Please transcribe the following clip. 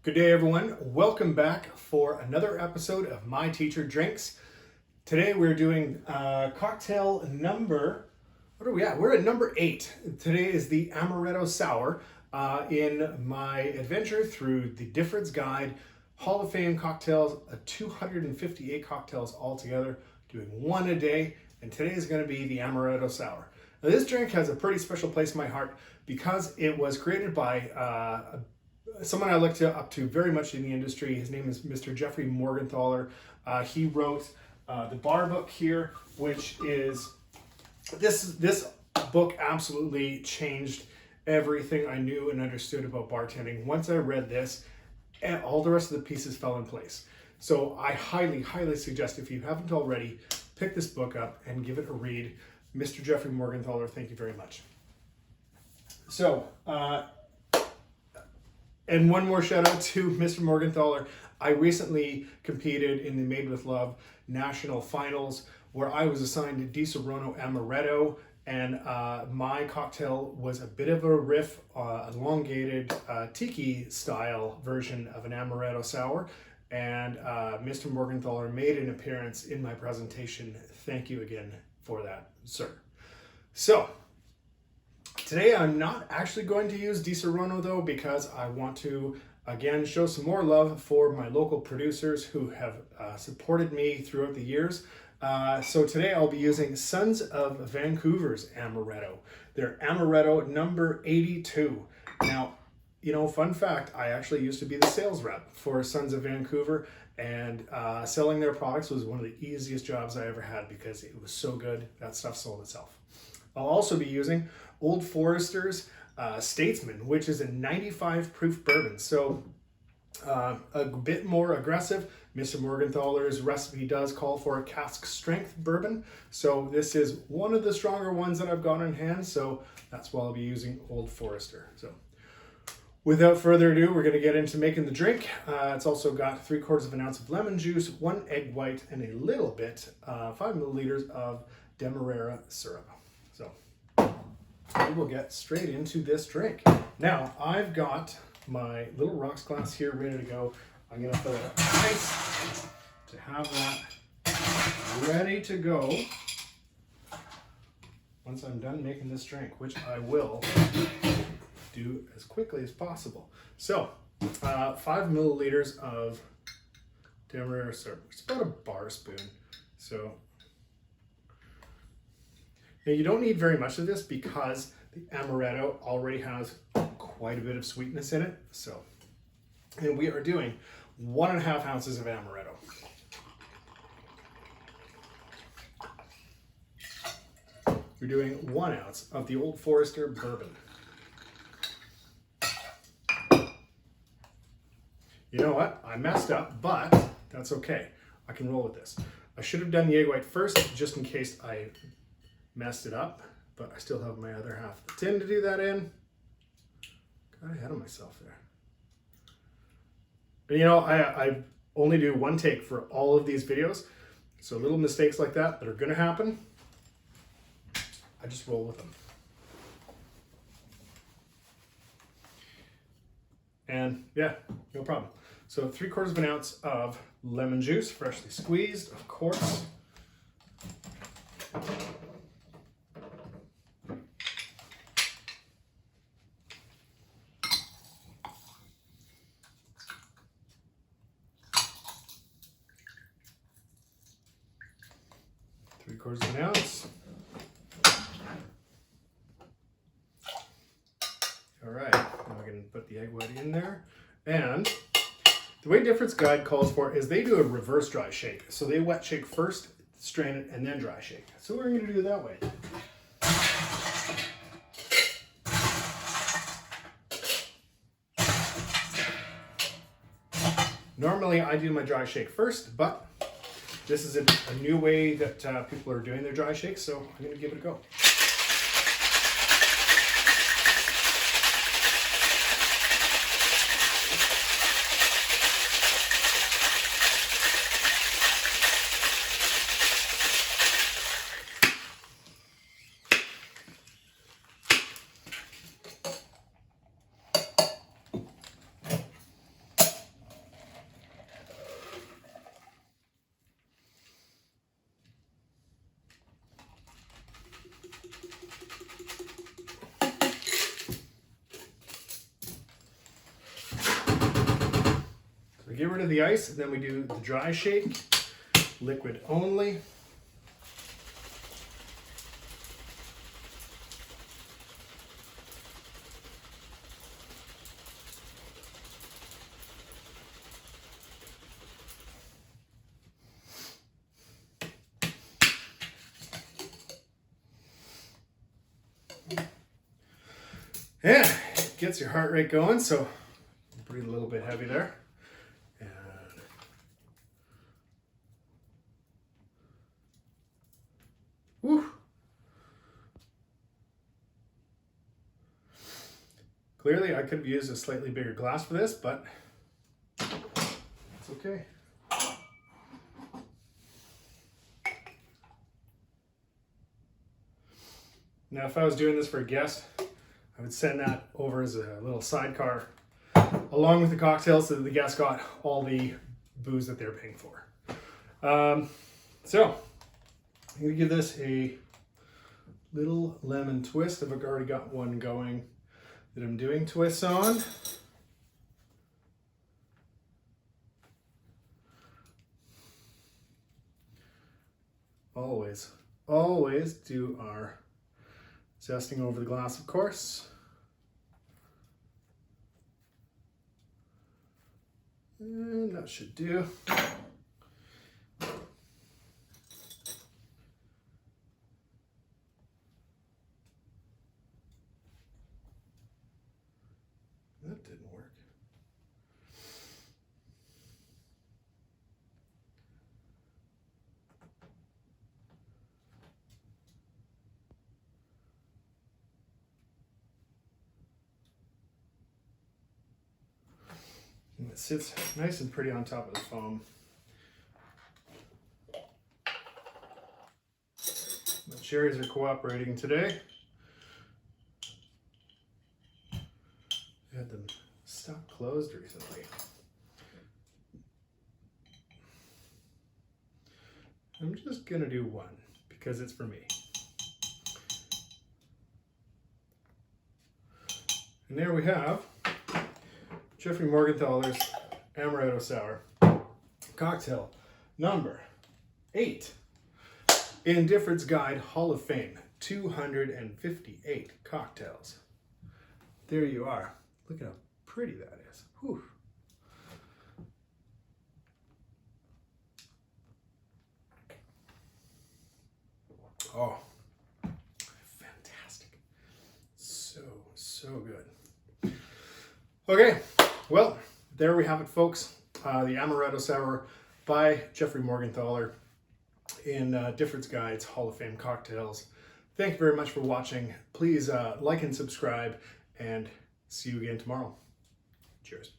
Good day, everyone. Welcome back for another episode of My Teacher Drinks. Today we're doing cocktail number, what are we at? We're at number 8. Today is the Amaretto Sour in my adventure through the Difford's Guide, Hall of Fame cocktails, 258 cocktails altogether, doing one a day, and today is going to be the Amaretto Sour. Now, this drink has a pretty special place in my heart because it was created by someone I look up to very much in the industry. His name is Mr. Jeffrey Morgenthaler. He wrote the bar book here, which is, this book absolutely changed everything I knew and understood about bartending. Once I read this, and all the rest of the pieces fell in place. So I highly, highly suggest, if you haven't already, pick this book up and give it a read. Mr. Jeffrey Morgenthaler, thank you very much. So, and one more shout out to Mr. Morgenthaler. I recently competed in the Made with Love National Finals where I was assigned Di Serono Amaretto, and my cocktail was a bit of a riff, elongated tiki style version of an Amaretto Sour, and Mr. Morgenthaler made an appearance in my presentation. Thank you again for that, sir. So, today I'm not actually going to use Di Serono though, because I want to again show some more love for my local producers who have supported me throughout the years. So today I'll be using Sons of Vancouver's Amaretto. Their Amaretto number 82. Now, you know, fun fact, I actually used to be the sales rep for Sons of Vancouver, and selling their products was one of the easiest jobs I ever had because it was so good. That stuff sold itself. I'll also be using Old Forester's Statesman, which is a 95 proof bourbon. So a bit more aggressive. Mr. Morgenthaler's recipe does call for a cask strength bourbon. So this is one of the stronger ones that I've got in hand. So that's why I'll be using Old Forester. So without further ado, we're going to get into making the drink. It's also got 3/4 of an ounce of lemon juice, 1 egg white, and a little bit, 5 milliliters of Demerara syrup. So we will get straight into this drink. Now, I've got my little rocks glass here ready to go. I'm going to put it up nice to have that ready to go once I'm done making this drink, which I will do as quickly as possible. So, 5 milliliters of Demerara syrup. It's about a bar spoon. So, now you don't need very much of this because the Amaretto already has quite a bit of sweetness in it. So, and we are doing 1.5 ounces of Amaretto. We're doing 1 ounce of the Old Forester bourbon. You know what? I messed up, but that's okay. I can roll with this. I should have done the egg white first, just in case I messed it up, but I still have my other half of the tin to do that in. Got ahead of myself there. And you know, I only do one take for all of these videos, so little mistakes like that are going to happen, I just roll with them. And yeah, no problem. So 3/4 of an ounce of lemon juice, freshly squeezed, of course. Three-quarters of an ounce. All right, now I can put the egg white in there. And the way Difford's Guide calls for is they do a reverse dry shake. So they wet shake first, strain it, and then dry shake. So we're going to do it that way. Normally I do my dry shake first, but this is a new way that people are doing their dry shakes, so I'm going to give it a go. We get rid of the ice, and then we do the dry shake, liquid only. Yeah, it gets your heart rate going, so breathe a little bit heavy there. And whew. Clearly, I could have used a slightly bigger glass for this, but it's okay. Now, if I was doing this for a guest, I would send that over as a little sidecar along with the cocktail so that the guests got all the booze that they're paying for. So, I'm going to give this a little lemon twist. I've already got one going that I'm doing twists on. Always do our zesting over the glass, of course. And that should do. That didn't work. And it sits nice and pretty on top of the foam. The cherries are cooperating today. I had them stuck closed recently. I'm just gonna do one because it's for me. And there we have Jeffrey Morgenthaler's Amaretto Sour cocktail number 8 in Difford's Guide Hall of Fame, 258 cocktails. There you are. Look at how pretty that is. Whew. Oh, fantastic. So good. Okay, well, there we have it, folks. The Amaretto Sour by Jeffrey Morgenthaler in Difford's Guides Hall of Fame cocktails. Thank you very much for watching. Please like and subscribe, and see you again tomorrow. Cheers.